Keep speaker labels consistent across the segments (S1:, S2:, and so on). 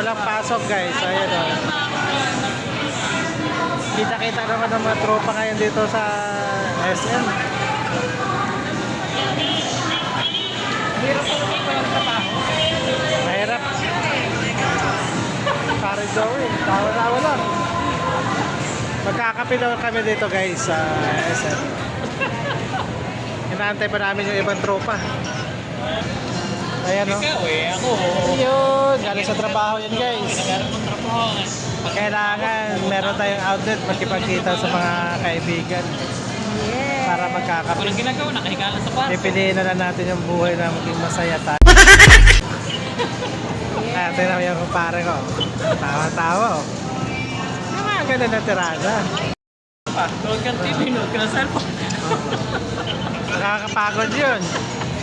S1: walang pasok guys. Ayan o. Kita-kita naman ng mga tropa ngayon dito sa SM.
S2: Hirap po rin ko yung trabaho.
S1: Mahirap. Parang Joey, tawa-tawa lang. Magkakape daw kami dito guys sa SM. Inaantay pa namin yung ibang tropa. Ayan o.
S2: Ikaw ako.
S1: Ayun, galing sa trabaho yan guys.
S2: Nagharap ng trabaho.
S1: Kailangan meron tayong outlet magkipagkita sa mga kaibigan. Para magkakape.
S2: Walang ginagawa, nakahiga lang sa kwarto.
S1: Pipiliin na lang natin yung buhay na maging masaya tayo. Tingnan mo yung kumpare ko. Tawa-tawa oh. Yung mga ganun na tirada.
S2: Nood ka ng TV, nood ka ng cellphone.
S1: Nakakapagod yun.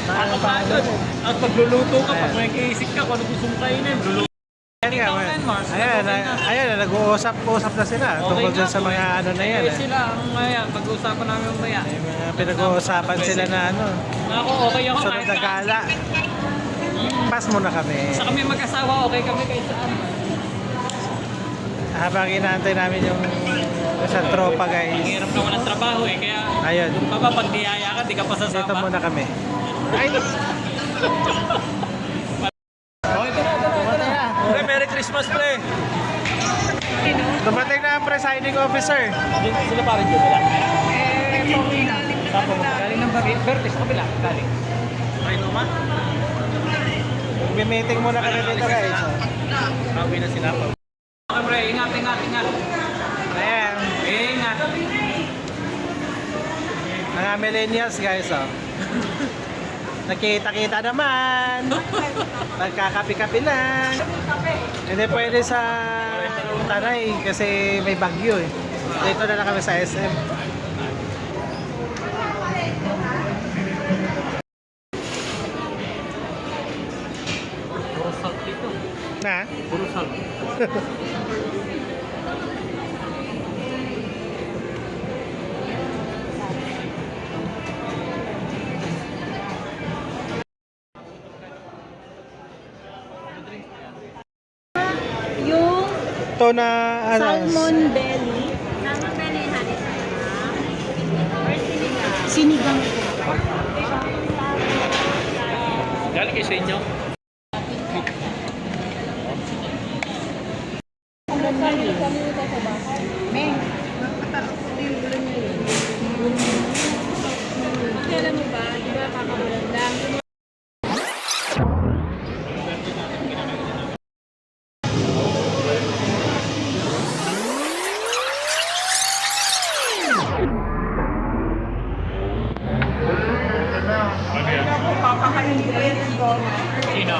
S2: Nakakapagod. At pagluluto ka, pag may kaisip ka kung ano gusto mong kainin, luluto.
S1: Ayan, nag-uusap-usap na sila tungkol dyan sa mga ano na yan.
S2: Sila, pag-uusapan namin maya.
S1: May mga pinag-uusapan sila na ano.
S2: Ako, okay ako.
S1: Sunod na gala. Pass muna kami.
S2: Sa kami mag-asawa, okay kami kahit saan.
S1: Habang inaantay namin yung isang tropa guys.
S2: Ang hirap na walang trabaho kaya
S1: Ayun.
S2: yung baba pag niyaya ka, di ka pa sasama.
S1: Dito muna kami. Ay!
S2: Okay, Merry Christmas, pre!
S1: Dumating na ang presiding officer.
S2: Sila pa rin yun, wala? Pauwi na. Tapo mo. Galing ng Bertis, kabila. Galing. Ay, Noma?
S1: May meeting muna kami dito guys.
S2: Pauwi na sila. Okay, pre. Ingat.
S1: Ayan.
S2: Ingat.
S1: Mga millennials guys oh. Nakita-kita naman. Nagkakapi-kapi lang. Hindi pwede sa Tanay kasi may bagyo eh. Dito na lang kami sa SM.
S2: Puro salt dito.
S1: Na?
S2: Puro salt.
S3: Yung
S1: Ito na ano?
S3: salmon belly. Salmon belly, honey. Sinigang po.
S2: Galing kayo sa inyo?
S3: Alam mo ba, di ba kakabulan lang?
S2: Sino?